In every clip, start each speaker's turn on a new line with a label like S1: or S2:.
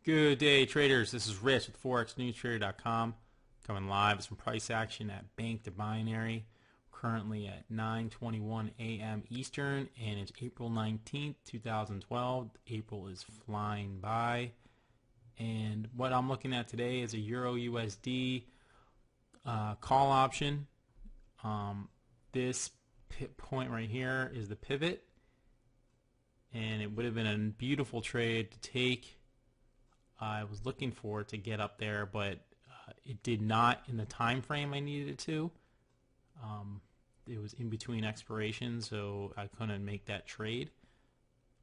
S1: Good day, traders. This is Rich with forexnewstrader.com, coming live with some price action at Bank to Binary. Currently at 9:21 a.m. Eastern, and it's April 19th, 2012. April is flying by, and what I'm looking at today is a Euro USD call option. This point right here is the pivot, and it would have been a beautiful trade to take. I was looking for it to get up there, but it did not in the time frame I needed it to. It was in between expirations, so I couldn't make that trade.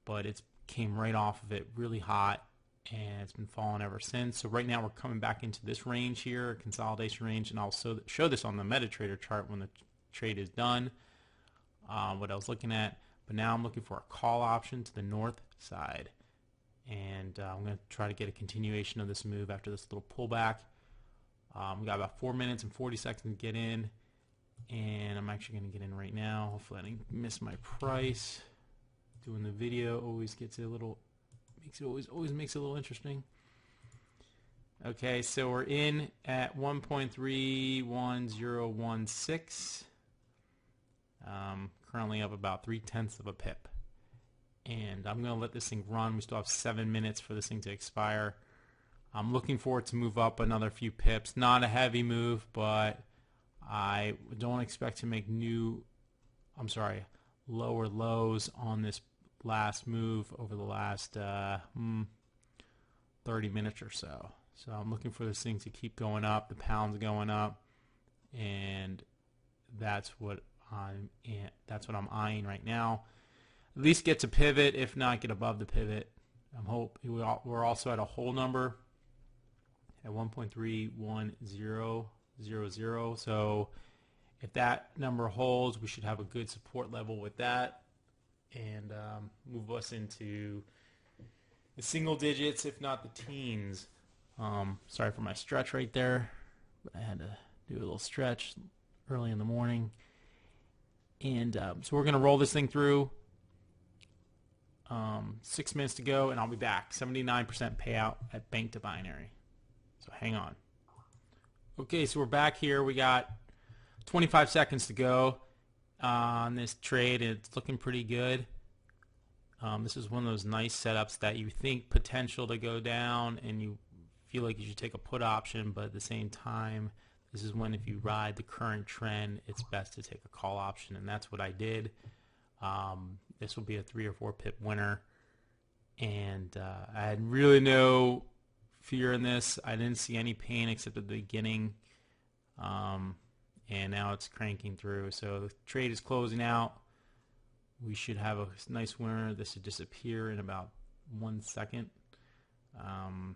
S1: But it came right off of it really hot, and it's been falling ever since. So right now we're coming back into this range here, consolidation range, and I'll show this on the MetaTrader chart when the trade is done, what I was looking at. But now I'm looking for a call option to the north side. And I'm going to try to get a continuation of this move after this little pullback. We got about 4 minutes and 40 seconds to get in, and I'm actually going to get in right now. Hopefully I didn't miss my price. Doing the video always gets it a little, always makes it a little interesting. Okay, so we're in at 1.31016. Currently up about 0.3 of a pip. And I'm going to let this thing run. We still have 7 minutes for this thing to expire. I'm looking for it to move up another few pips. Not a heavy move, but I don't expect to make lower lows on this last move over the last 30 minutes or so. So I'm looking for this thing to keep going up. The pound's going up, and that's what I'm eyeing right now. At least get to pivot, if not get above the pivot. We're also at a whole number at 1.31000. So if that number holds, we should have a good support level with that, and move us into the single digits, if not the teens. Sorry for my stretch right there, but I had to do a little stretch early in the morning. And so we're going to roll this thing through. 6 minutes to go, and I'll be back. 79% payout at Bank to Binary. So hang on. Okay, so we're back here. We got 25 seconds to go on this trade, and it's looking pretty good. This is one of those nice setups that you think potential to go down, and you feel like you should take a put option, but at the same time, this is when if you ride the current trend, it's best to take a call option, and that's what I did. This will be a 3 or 4 pip winner, and I had really no fear in this. I didn't see any pain except at the beginning, and now it's cranking through. So the trade is closing out. We should have a nice winner. This should disappear in about 1 second. There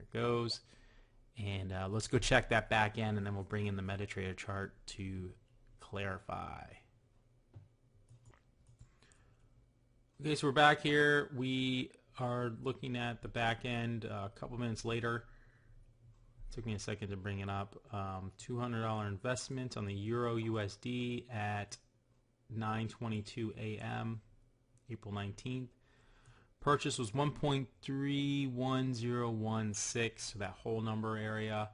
S1: it goes, and let's go check that back end, and then we'll bring in the MetaTrader chart to clarify. Okay, so we're back here. We are looking at the back end a couple minutes later. It took me a second to bring it up. $200 investment on the Euro USD at 9:22 a.m. April 19th. Purchase was 1.31016, so that whole number area,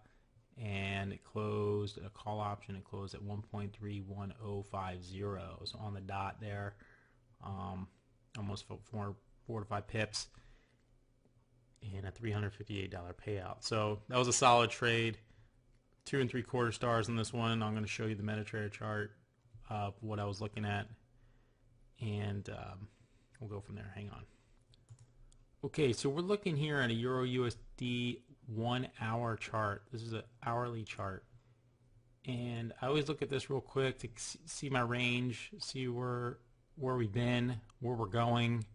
S1: and it closed a call option. It closed at 1.31050, so on the dot there. Almost 4 to 5 pips, and a $358 payout. So that was a solid trade. 2 3/4 stars on this one. I'm going to show you the MetaTrader chart of what I was looking at, and we'll go from there. Hang on. Okay, so we're looking here at a Euro USD 1 hour chart. This is an hourly chart, and I always look at this real quick to see my range, see where we've been, where we're going,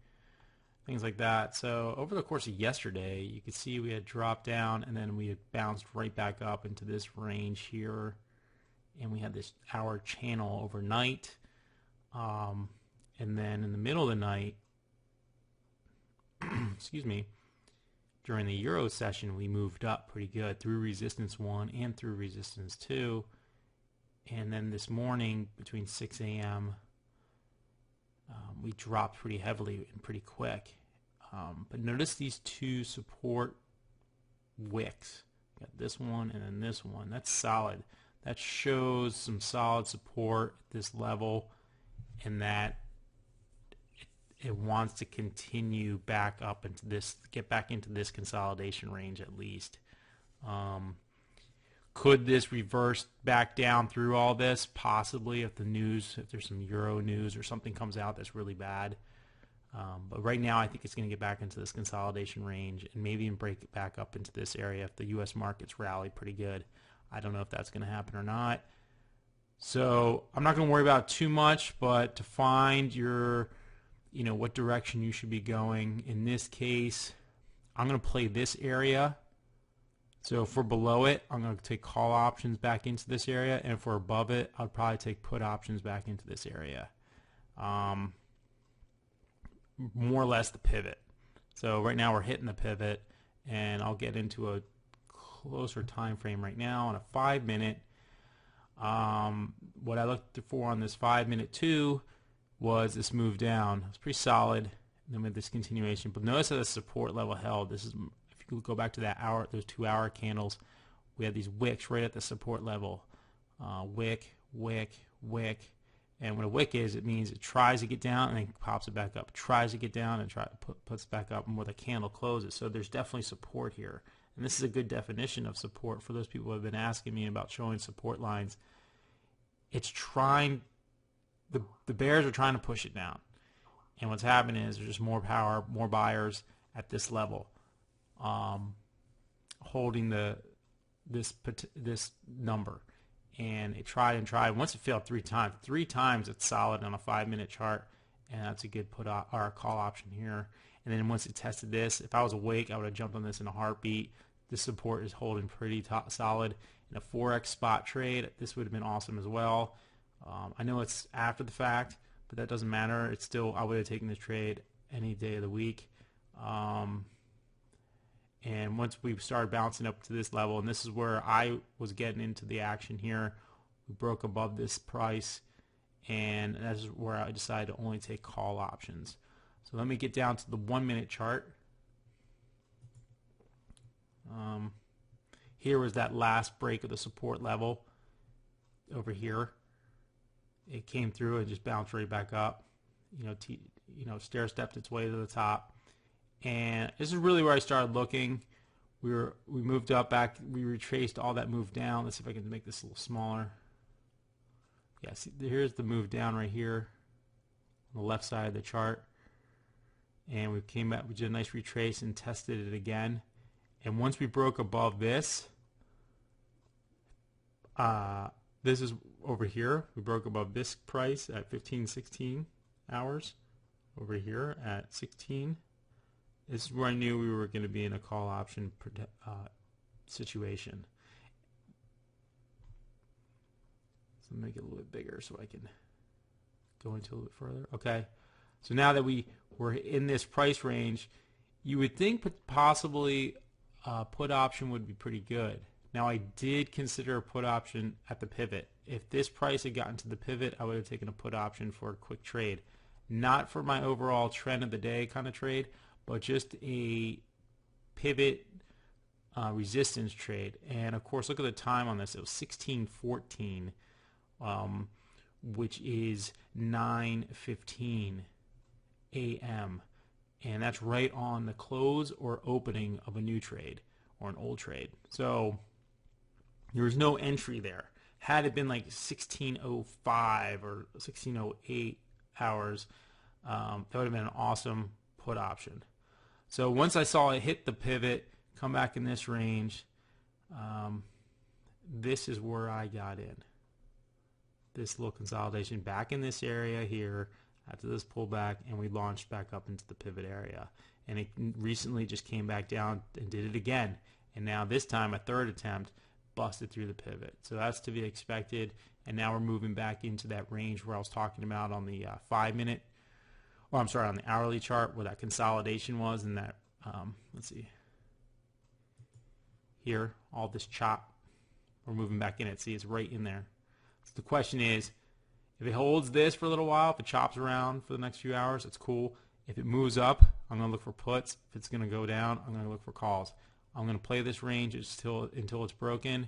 S1: things like that. So over the course of yesterday, you could see we had dropped down, and then we had bounced right back up into this range here, and we had this hour channel overnight, and then in the middle of the night, excuse me, during the Euro session, we moved up pretty good through resistance 1 and through resistance 2, and then this morning between 6 a.m. We dropped pretty heavily and pretty quick. But notice these two support wicks. Got this one and then this one. That's solid. That shows some solid support at this level, and that it wants to continue back up into this, get back into this consolidation range at least. Could this reverse back down through all this? Possibly, if there's some Euro news or something comes out that's really bad. But right now, I think it's going to get back into this consolidation range and maybe even break it back up into this area if the U.S. markets rally pretty good. I don't know if that's going to happen or not. So I'm not going to worry about it too much, but to find your, what direction you should be going. In this case, I'm going to play this area. So if we're below it, I'm going to take call options back into this area, and if we're above it, I'll probably take put options back into this area. More or less the pivot. So right now we're hitting the pivot, and I'll get into a closer time frame right now on a 5-minute. What I looked for on this 5-minute too was this move down. It's pretty solid, and then with this continuation. But notice that the support level held. This is, if you go back to that hour, those 2-hour candles, we had these wicks right at the support level. Wick, wick, wick. And what a wick is, it means it tries to get down and then pops it back up. Tries to get down and puts it back up, and where the candle closes. So there's definitely support here. And this is a good definition of support for those people who have been asking me about showing support lines. It's trying, the bears are trying to push it down. And what's happening is there's just more power, more buyers at this level, holding this number. And it tried and tried. Once it failed 3 times. 3 times it's solid on a 5-minute chart, and that's a good or call option here. And then once it tested this, if I was awake, I would have jumped on this in a heartbeat. This support is holding pretty solid. In a forex spot trade, this would have been awesome as well. I know it's after the fact, but that doesn't matter. It's still, I would have taken this trade any day of the week. And once we started bouncing up to this level, and this is where I was getting into the action here, we broke above this price, and that's where I decided to only take call options. So let me get down to the 1-minute chart. Here was that last break of the support level over here. It came through and just bounced right back up. Stair-stepped its way to the top. And this is really where I started looking. We moved up back. We retraced all that move down. Let's see if I can make this a little smaller. Yeah, see, here's the move down right here on the left side of the chart. And we came back. We did a nice retrace and tested it again. And once we broke above this, this is over here. We broke above this price at 15-16 hours. Over here at 16. This is where I knew we were going to be in a call option situation. So make it a little bit bigger so I can go into a little bit further. Okay. So now that we're in this price range, you would think possibly a put option would be pretty good. Now I did consider a put option at the pivot. If this price had gotten to the pivot, I would have taken a put option for a quick trade. Not for my overall trend of the day kind of trade, but just a pivot resistance trade. And of course, look at the time on this. It was 16:14, which is 9:15 a.m. And that's right on the close or opening of a new trade or an old trade. So there was no entry there. Had it been like 16:05 or 16:08 hours, that would have been an awesome put option. So once I saw it hit the pivot, come back in this range, this is where I got in. This little consolidation back in this area here after this pullback, and we launched back up into the pivot area. And it recently just came back down and did it again. And now this time, a third attempt, busted through the pivot. So that's to be expected. And now we're moving back into that range where I was talking about on the 5-minute, or I'm sorry, on the hourly chart where that consolidation was, and that, let's see, here, all this chop, we're moving back in it. See, it's right in there. So the question is, if it holds this for a little while, if it chops around for the next few hours, it's cool. If it moves up I'm going to look for puts. If it's going to go down, I'm going to look for calls. I'm going to play this range until it's broken.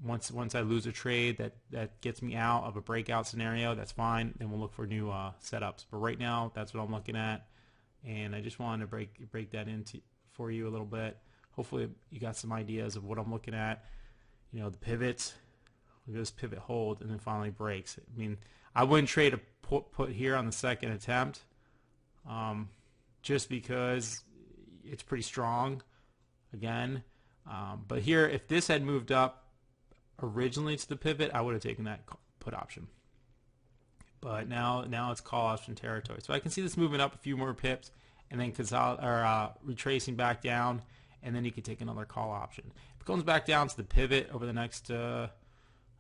S1: Once I lose a trade that gets me out of a breakout scenario, that's fine. Then we'll look for new setups. But right now, that's what I'm looking at, and I just wanted to break that into for you a little bit. Hopefully, you got some ideas of what I'm looking at. You know, the pivots. Look at this pivot hold, and then finally breaks. I mean, I wouldn't trade a put here on the second attempt, just because it's pretty strong. Again, but here, if this had moved up originally to the pivot, I would have taken that put option. But now it's call option territory. So I can see this moving up a few more pips, and then retracing back down, and then you could take another call option. If it comes back down to the pivot over the next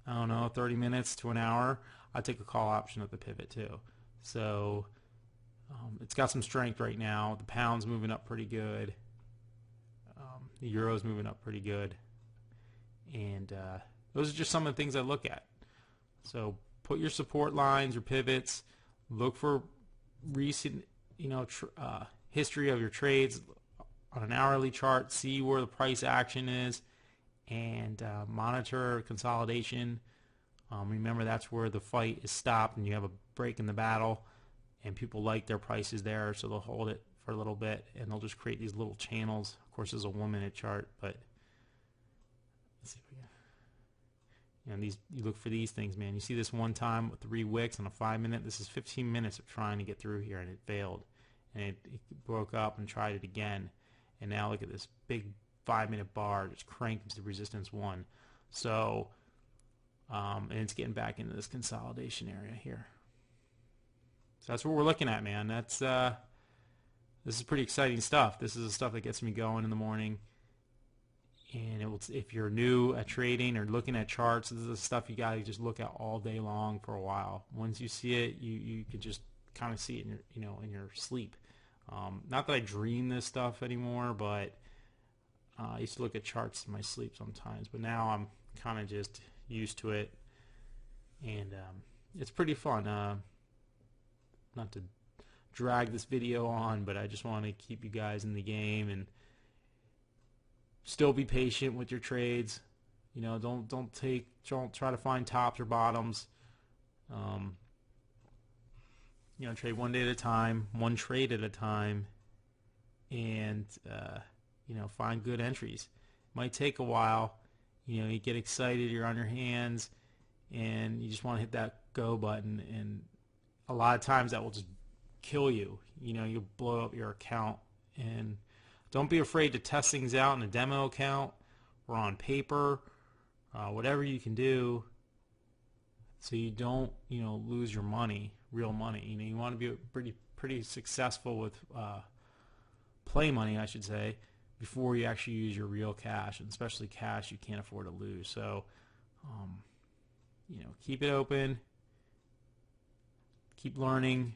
S1: I don't know, 30 minutes to an hour, I'll take a call option at the pivot too. So it's got some strength right now. The pound's moving up pretty good. The euro's moving up pretty good. And those are just some of the things I look at. So put your support lines, your pivots. Look for recent, history of your trades on an hourly chart. See where the price action is. And monitor consolidation. Remember, that's where the fight is stopped and you have a break in the battle, and people like their prices there, so they'll hold it for a little bit, and they'll just create these little channels. Of course, there's a 1 minute chart, but let's see if we can, you look for these things, man. You see this one time with 3 wicks on a 5 minute. This is 15 minutes of trying to get through here, and it failed, and it broke up and tried it again, and now look at this big 5 minute bar just cranked into resistance 1. So and it's getting back into this consolidation area here. So that's what we're looking at, man. That's this is pretty exciting stuff. This is the stuff that gets me going in the morning. And it will, if you're new at trading or looking at charts, this is the stuff you got to just look at all day long for a while. Once you see it, you can just kind of see it in your in your sleep. Not that I dream this stuff anymore, but I used to look at charts in my sleep sometimes, but now I'm kind of just used to it, and it's pretty fun. Not to drag this video on, but I just want to keep you guys in the game and still be patient with your trades. Don't try to find tops or bottoms. Trade one day at a time, one trade at a time, and find good entries. Might take a while. You get excited, you're on your hands, and you just want to hit that go button, and a lot of times that will just kill you. You'll blow up your account. And don't be afraid to test things out in a demo account or on paper, whatever you can do, so you don't lose your money, real money. You want to be pretty successful with play money, I should say, before you actually use your real cash, and especially cash you can't afford to lose. So keep it open, keep learning,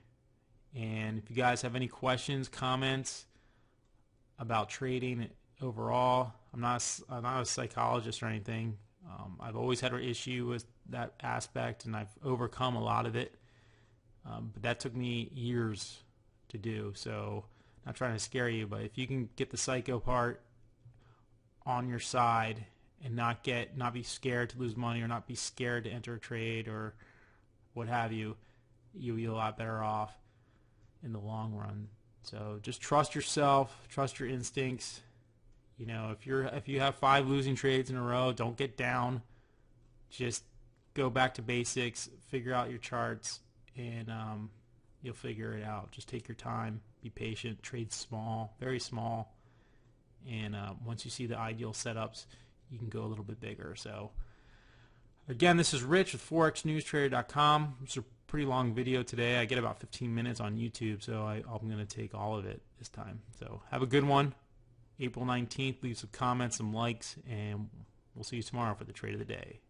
S1: and if you guys have any questions, comments about trading overall, I'm not a psychologist or anything. I've always had an issue with that aspect, and I've overcome a lot of it, but that took me years to do. So not trying to scare you, but if you can get the psycho part on your side and not be scared to lose money, or not be scared to enter a trade or what have you, you'll be a lot better off in the long run. So just trust yourself, trust your instincts. If you have 5 losing trades in a row, don't get down. Just go back to basics, figure out your charts, and you'll figure it out. Just take your time, be patient, trade small, very small, and once you see the ideal setups, you can go a little bit bigger. So again, this is Rich with forexnewstrader.com. It's a pretty long video today. I get about 15 minutes on YouTube, so I'm going to take all of it this time. So have a good one. April 19th, leave some comments, some likes, and we'll see you tomorrow for the trade of the day.